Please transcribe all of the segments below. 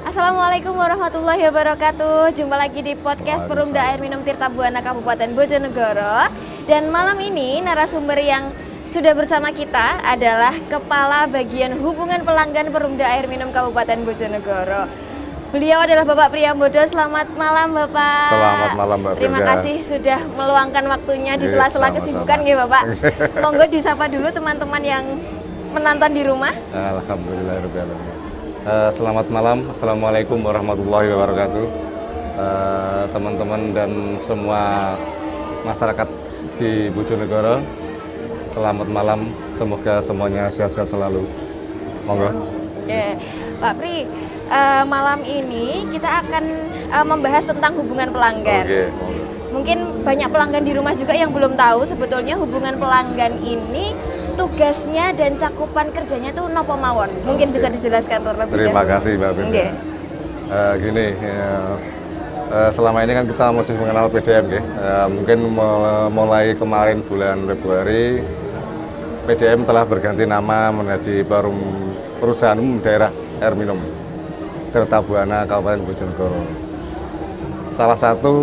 Assalamualaikum warahmatullahi wabarakatuh. Jumpa lagi di podcast Perumda Air Minum Tirta Buana Kabupaten Bojonegoro. Dan malam ini narasumber yang sudah bersama kita adalah Kepala Bagian Hubungan Pelanggan Perumda Air Minum Kabupaten Bojonegoro. Beliau adalah Bapak Priyambodo. Selamat malam Bapak. Selamat malam Mbak. Terima kasih sudah meluangkan waktunya di sela-sela kesibukan ya Bapak. Monggo disapa dulu teman-teman yang menonton di rumah. Alhamdulillahirrahmanirrahim. Selamat malam, Assalamualaikum warahmatullahi wabarakatuh. Teman-teman dan semua masyarakat di Bojonegoro, selamat malam, semoga semuanya sehat-sehat selalu. Monggo. Oke, Pak Pri, malam ini kita akan membahas tentang hubungan pelanggan. Oke, monggo. Mungkin banyak pelanggan di rumah juga yang belum tahu sebetulnya hubungan pelanggan ini tugasnya dan cakupan kerjanya tuh nopo mawon. Mungkin bisa dijelaskan terlebih dahulu. Terima kasih Mbak Binda. Okay. Gini, selama ini kan kita masih mengenal PDM, mungkin mulai kemarin bulan Februari PDM telah berganti nama menjadi Perusahaan Umum Daerah Air Minum Tirta Buana Kabupaten Bojonegoro. Salah satu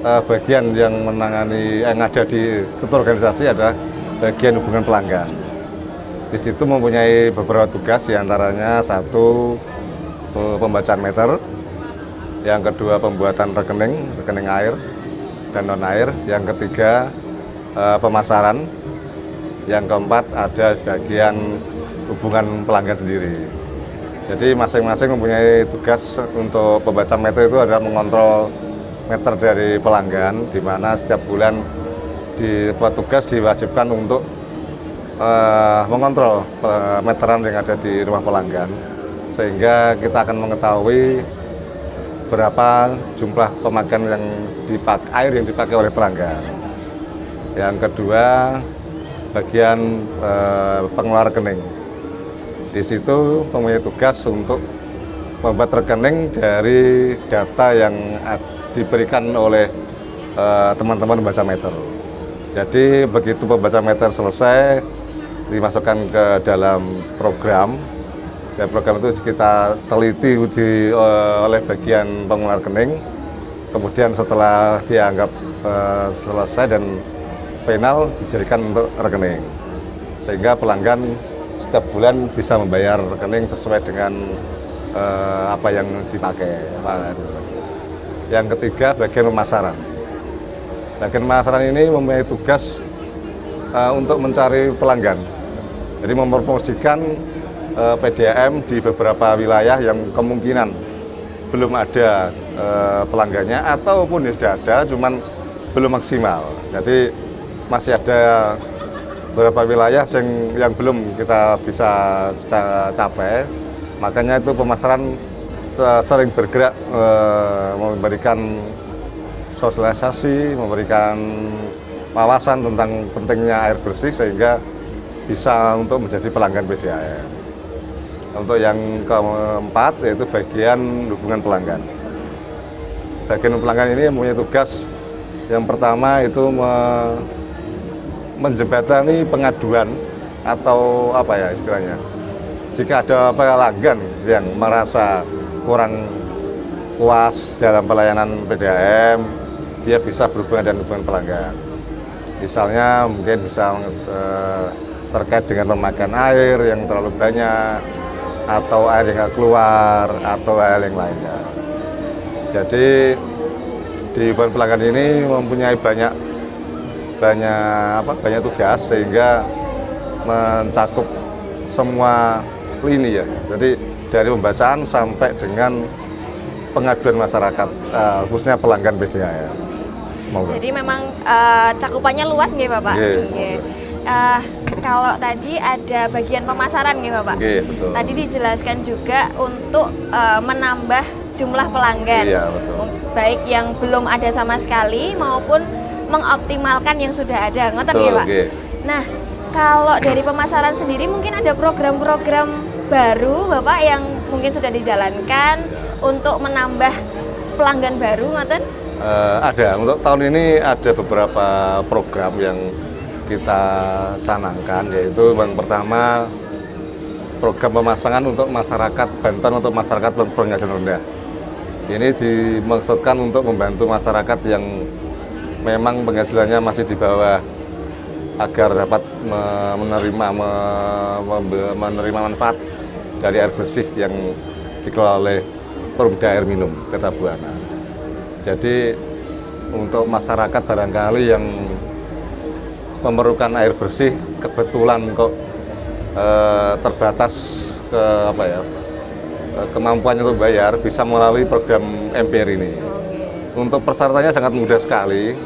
bagian yang menangani yang ada di struktur organisasi adalah bagian hubungan pelanggan. Di situ mempunyai beberapa tugas, diantaranya satu pembacaan meter, yang kedua pembuatan rekening air dan non air, yang ketiga pemasaran, yang keempat ada bagian hubungan pelanggan sendiri. Jadi masing-masing mempunyai tugas. Untuk pembaca meter itu adalah mengontrol meter dari pelanggan, di mana setiap bulan dibuat tugas diwajibkan untuk mengontrol meteran yang ada di rumah pelanggan, sehingga kita akan mengetahui berapa jumlah pemakaian air yang dipakai oleh pelanggan. Yang kedua, bagian pengelola rekening. Di situ mempunyai tugas untuk membuat rekening dari data yang diberikan oleh teman-teman pembaca meter. Jadi begitu pembaca meter selesai, dimasukkan ke dalam program. Dan program itu kita teliti uji oleh bagian pengelola rekening. Kemudian setelah dianggap selesai dan final, dijadikan untuk rekening. Sehingga pelanggan setiap bulan bisa membayar rekening sesuai dengan apa yang dipakai. Yang ketiga, bagian pemasaran. Bagian pemasaran ini mempunyai tugas untuk mencari pelanggan. Jadi mempromosikan PDAM di beberapa wilayah yang kemungkinan belum ada pelanggannya, ataupun sudah ada cuman belum maksimal. Jadi masih ada beberapa wilayah yang belum kita bisa capai. Makanya itu pemasaran sering bergerak memberikan sosialisasi, memberikan wawasan tentang pentingnya air bersih sehingga bisa untuk menjadi pelanggan PDAM. Untuk yang keempat yaitu bagian hubungan pelanggan. Bagian pelanggan ini mempunyai tugas yang pertama itu menjembatani pengaduan atau apa ya istilahnya. Jika ada pelanggan yang merasa kurang puas dalam pelayanan PDAM, dia bisa berhubungan dengan hubungan pelanggan. Misalnya mungkin bisa terkait dengan pemakaian air yang terlalu banyak, atau air yang nggak keluar, atau hal yang lainnya. Jadi di hubungan pelanggan ini mempunyai banyak tugas sehingga mencakup semua lini ya. Jadi dari pembacaan sampai dengan pengaduan masyarakat, khususnya pelanggan PDAM. Jadi memang cakupannya luas nggih Bapak? Nggih. Kalau tadi ada bagian pemasaran nggih Bapak? Nggih, betul. Tadi dijelaskan juga untuk menambah jumlah pelanggan. Iya, betul. Baik yang belum ada sama sekali maupun mengoptimalkan yang sudah ada. Ngoten nggih Pak? Nggih. Nah, kalau dari pemasaran sendiri mungkin ada program-program baru Bapak yang mungkin sudah dijalankan untuk menambah pelanggan baru ngoten? Ada. Untuk tahun ini ada beberapa program yang kita canangkan, yaitu yang pertama program pemasangan untuk masyarakat bantuan untuk masyarakat berpenghasilan rendah. Ini dimaksudkan untuk membantu masyarakat yang memang penghasilannya masih di bawah agar dapat menerima manfaat dari air bersih yang dikelola oleh Perumda Air Minum Tirta Buana. Jadi untuk masyarakat barangkali yang memerlukan air bersih kebetulan kok terbatas kemampuannya untuk bayar, bisa melalui program MPR ini. Untuk persyaratannya sangat mudah sekali.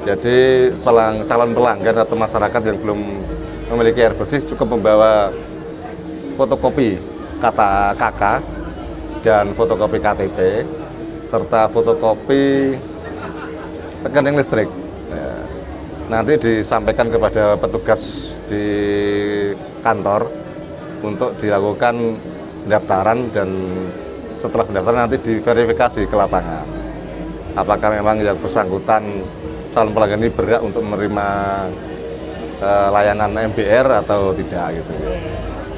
Jadi calon pelanggan atau masyarakat yang belum memiliki air bersih cukup membawa fotokopi kata KK dan fotokopi KTP serta fotokopi rekening listrik. Nanti disampaikan kepada petugas di kantor untuk dilakukan pendaftaran, dan setelah pendaftaran nanti diverifikasi ke lapangan apakah memang yang bersangkutan calon pelanggan ini berhak untuk menerima layanan MBR atau tidak gitu.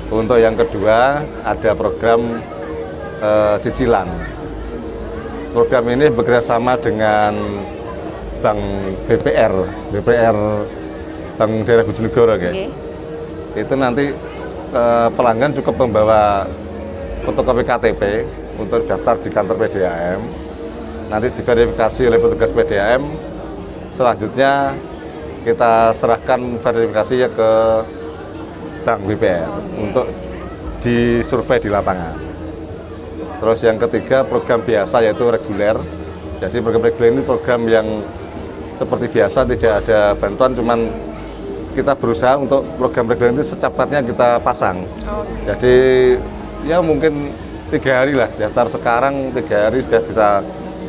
Untuk yang kedua ada program cicilan. Program ini bekerjasama dengan Bank BPR Bank Daerah Bojonegoro, guys. Itu nanti pelanggan cukup membawa fotokopi KTP untuk daftar di kantor PDAM. Nanti diverifikasi oleh petugas PDAM. Selanjutnya kita serahkan verifikasinya ke Bank BPR untuk disurvei di lapangan. Terus yang ketiga program biasa yaitu reguler. Jadi program reguler ini program yang seperti biasa, tidak ada bantuan, cuman kita berusaha untuk program reguler itu secepatnya kita pasang. Jadi ya mungkin 3 hari lah, daftar sekarang 3 hari sudah bisa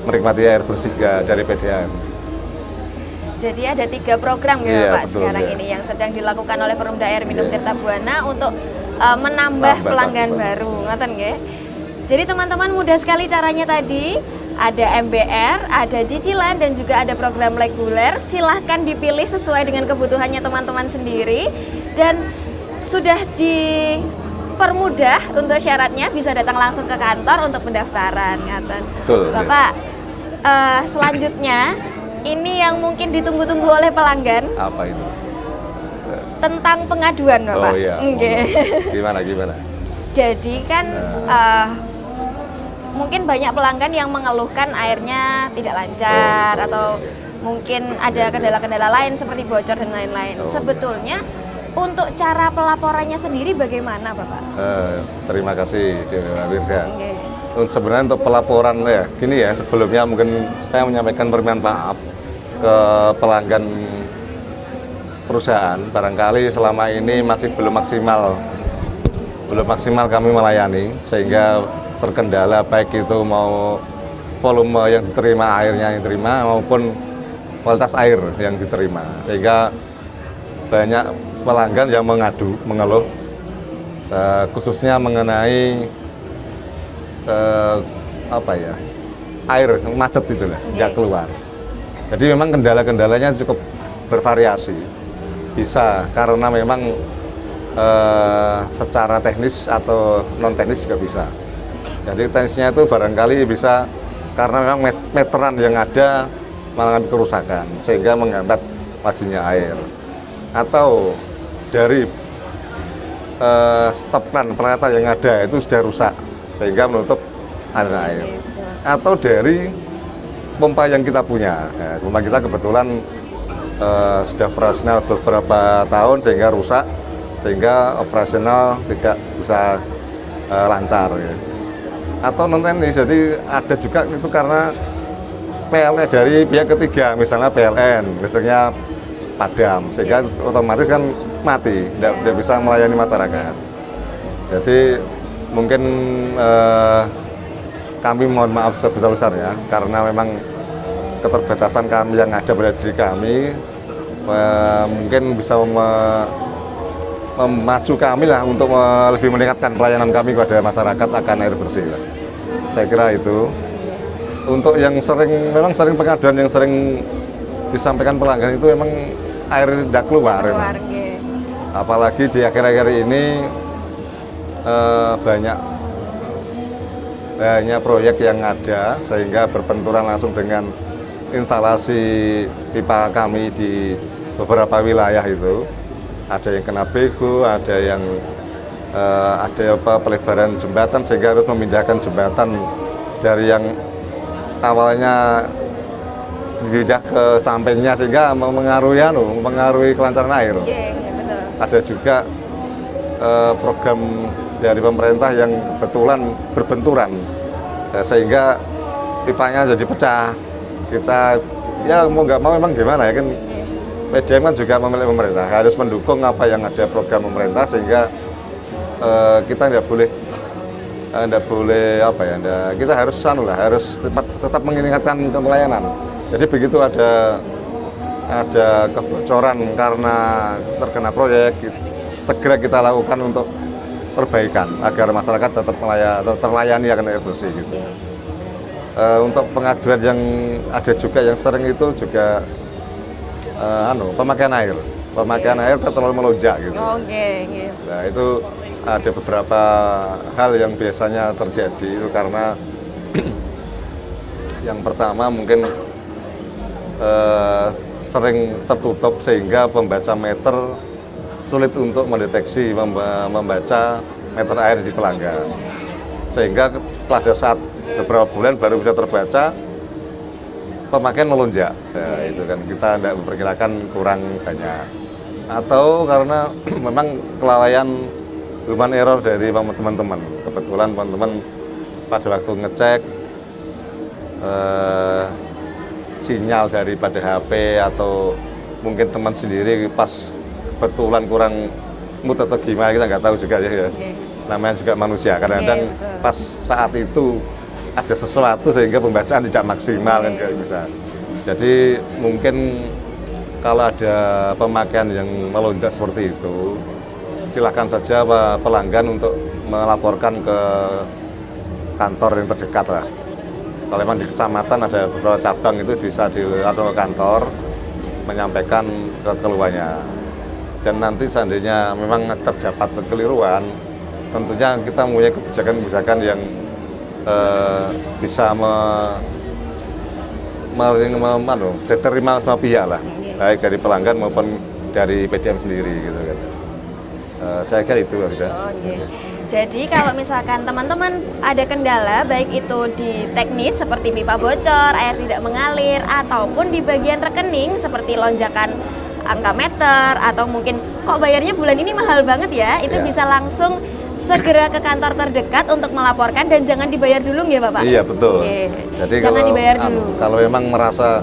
menikmati air bersih dari PDAM. Jadi ada 3 program ya Iya, Pak betul, sekarang ya. ini yang sedang dilakukan oleh Perumda Air Minum Tirta Buana untuk menambah pelanggan baru, ngoten nggih. Jadi teman-teman mudah sekali caranya tadi. Ada MBR, ada cicilan, dan juga ada program reguler. Silahkan dipilih sesuai dengan kebutuhannya teman-teman sendiri. Dan sudah dipermudah untuk syaratnya, bisa datang langsung ke kantor untuk pendaftaran. Betul, Bapak, selanjutnya ini yang mungkin ditunggu-tunggu oleh pelanggan. Apa itu? Tentang pengaduan, Bapak. Oh iya. Gimana? Jadi kan mungkin banyak pelanggan yang mengeluhkan airnya tidak lancar atau mungkin ada kendala-kendala lain seperti bocor dan lain-lain. Sebetulnya untuk cara pelaporannya sendiri bagaimana, Bapak? Terima kasih, Wirda. Sebenarnya untuk pelaporan ya, gini ya, sebelumnya mungkin saya menyampaikan permintaan maaf ke pelanggan perusahaan. Barangkali selama ini masih belum maksimal kami melayani, sehingga terkendala baik itu mau volume yang diterima, airnya yang diterima, maupun kualitas air yang diterima, sehingga banyak pelanggan yang mengeluh khususnya mengenai air macet itu lah, nggak keluar. Jadi memang kendala-kendalanya cukup bervariasi, bisa karena memang secara teknis atau non teknis juga bisa. Jadi teknisnya itu barangkali bisa karena memang meteran yang ada mengalami kerusakan sehingga menghambat lajunya air, atau dari stoplan peralatan yang ada itu sudah rusak sehingga menutup aliran air, atau dari pompa yang kita punya. Pompa kita kebetulan sudah operasional beberapa tahun sehingga rusak, sehingga operasional tidak bisa lancar. Atau non teknis, jadi ada juga itu karena PLN dari pihak ketiga, misalnya PLN listriknya padam, sehingga otomatis kan mati, tidak bisa melayani masyarakat. Jadi mungkin kami mohon maaf sebesar-besarnya karena memang keterbatasan kami yang ada pada diri kami, mungkin bisa memacu kami lah untuk lebih meningkatkan pelayanan kami kepada masyarakat akan air bersih. Saya kira itu. Untuk yang sering pengaduan yang sering disampaikan pelanggan itu memang air tidak keluar. Nggih. Apalagi di akhir-akhir ini banyak proyek yang ada sehingga berbenturan langsung dengan instalasi pipa kami di beberapa wilayah itu. Ada yang kena bego, ada yang pelebaran jembatan sehingga harus memindahkan jembatan dari yang awalnya tidak ke sampingnya sehingga mengaruhi kelancaran air. Betul. Ada juga program dari pemerintah yang kebetulan berbenturan sehingga pipanya jadi pecah. Kita ya mau nggak mau memang gimana ya kan, PDM kan juga memilih pemerintah harus mendukung apa yang ada program pemerintah sehingga kita tidak boleh kita harus tetap mengingatkan pelayanan. Jadi begitu ada kebocoran karena terkena proyek, segera kita lakukan untuk perbaikan agar masyarakat tetap terlayani akan air bersih gitu. Untuk pengaduan yang ada juga yang sering itu juga pemakaian air terlalu melonjak gitu. Nah itu ada beberapa hal yang biasanya terjadi itu karena yang pertama mungkin sering tertutup sehingga pembaca meter sulit untuk mendeteksi membaca meter air di pelanggan, sehingga pada saat beberapa bulan baru bisa terbaca pemakaian melonjak. Nah, itu kan kita tidak memperkirakan kurang banyak atau karena memang kelalaian human error dari teman-teman. Kebetulan teman-teman pada waktu ngecek sinyal daripada HP atau mungkin teman sendiri pas kebetulan kurang mood atau gimana kita nggak tahu juga ya. Namanya juga manusia, kadang-kadang pas saat itu ada sesuatu sehingga pembacaan tidak maksimal kan kayak bisa. Jadi mungkin kalau ada pemakaian yang melonjak seperti itu, silakan saja pelanggan untuk melaporkan ke kantor yang terdekat lah. Kalau memang di kecamatan ada beberapa cabang itu bisa langsung ke kantor menyampaikan keluhannya. Dan nanti seandainya memang terdapat kekeliruan, tentunya kita mempunyai kebijakan-kebijakan yang bisa diterima semua pihak lah, baik dari pelanggan maupun dari PDM sendiri gitu kan. Saya kira itu ya. Jadi kalau misalkan teman-teman ada kendala baik itu di teknis seperti pipa bocor, air tidak mengalir, ataupun di bagian rekening seperti lonjakan angka meter atau mungkin kok bayarnya bulan ini mahal banget ya, itu bisa langsung segera ke kantor terdekat untuk melaporkan dan jangan dibayar dulu nggih Bapak? Iya betul. Jadi jangan dibayar dulu. Kalau memang merasa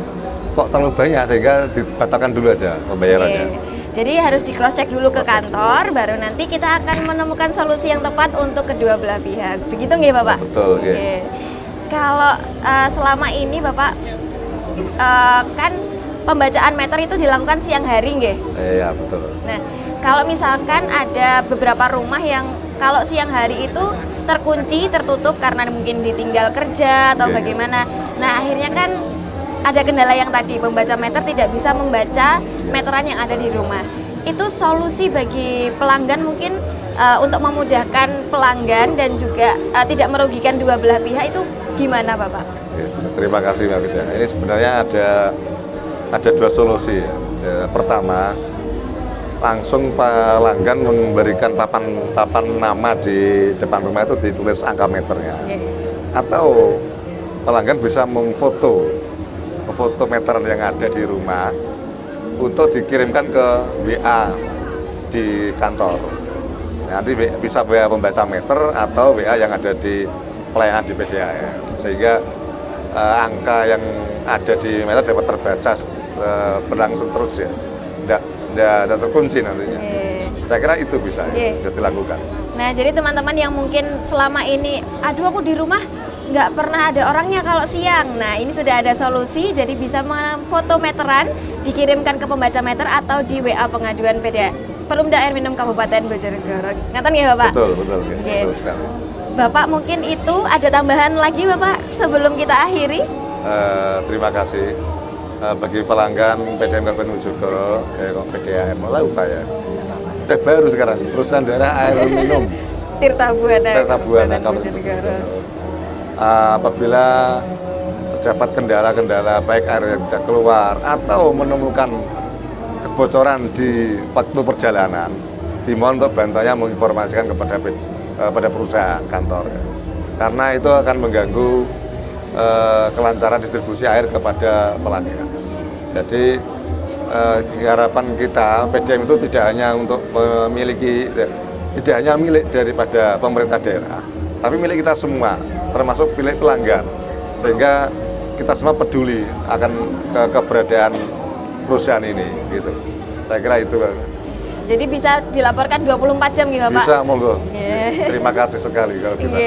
kok terlalu banyak sehingga dibatalkan dulu aja pembayarannya. Jadi harus di cross check dulu ke kantor, baru nanti kita akan menemukan solusi yang tepat untuk kedua belah pihak. Begitu nggih Bapak? Betul. Kalau selama ini Bapak kan pembacaan meter itu dilakukan siang hari nggih? Iya betul. Nah kalau misalkan ada beberapa rumah yang kalau siang hari itu terkunci, tertutup karena mungkin ditinggal kerja atau bagaimana. Nah akhirnya kan ada kendala yang tadi pembaca meter tidak bisa membaca meteran yang ada di rumah. Itu solusi bagi pelanggan mungkin untuk memudahkan pelanggan dan juga tidak merugikan dua belah pihak itu gimana Bapak? Terima kasih Mbak Vida. Ini sebenarnya ada dua solusi. Pertama, langsung pelanggan memberikan papan nama di depan rumah itu ditulis angka meternya. Atau pelanggan bisa memfoto meteran yang ada di rumah untuk dikirimkan ke WA di kantor. Nanti bisa WA pembaca meter atau WA yang ada di pelayanan di PDAM, sehingga angka yang ada di meter dapat terbaca berlangsung terus ya, tidak terkunci nantinya. Saya kira itu bisa dilakukan. Nah jadi teman-teman yang mungkin selama ini, aduh aku di rumah nggak pernah ada orangnya kalau siang. Nah ini sudah ada solusi, jadi bisa foto meteran dikirimkan ke pembaca meter atau di WA pengaduan Perumda Air Minum Kabupaten Bojonegoro. Ngaten ya Bapak? Betul sekali. Bapak mungkin itu ada tambahan lagi Bapak sebelum kita akhiri? Terima kasih. bagi pelanggan PDAM Kabupaten Bojonegoro, kayak PDAM mulai upaya. Sudah baru sekarang perusahaan daerah air minum Tirta Buana Kabupaten Bojonegoro. Apabila terdapat kendala-kendala baik air yang tidak keluar atau menemukan kebocoran di waktu perjalanan, dimohon untuk bantuannya menginformasikan pada perusahaan kantor, karena itu akan mengganggu kelancaran distribusi air kepada pelanggan. Jadi harapan kita PDAM itu tidak hanya untuk tidak hanya milik daripada pemerintah daerah, tapi milik kita semua, termasuk milik pelanggan, sehingga kita semua peduli akan keberadaan perusahaan ini, gitu. Saya kira itu, Pak. Jadi bisa dilaporkan 24 jam gitu, Pak? Bisa, monggo. Terima kasih sekali kalau bisa.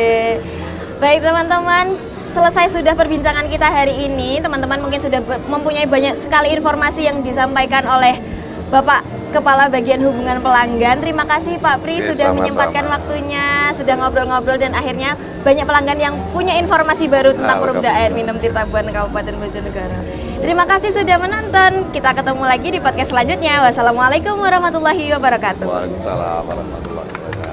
Baik teman-teman, selesai sudah perbincangan kita hari ini. Teman-teman mungkin sudah mempunyai banyak sekali informasi yang disampaikan oleh Bapak Kepala Bagian Hubungan Pelanggan. Terima kasih Pak Pri sudah menyempatkan waktunya, sudah ngobrol-ngobrol, dan akhirnya banyak pelanggan yang punya informasi baru tentang Perumda Air Minum Tirta Buana Kabupaten Bojonegoro. Terima kasih sudah menonton. Kita ketemu lagi di podcast selanjutnya. Wassalamualaikum warahmatullahi wabarakatuh. Waalaikumsalam warahmatullahi wabarakatuh.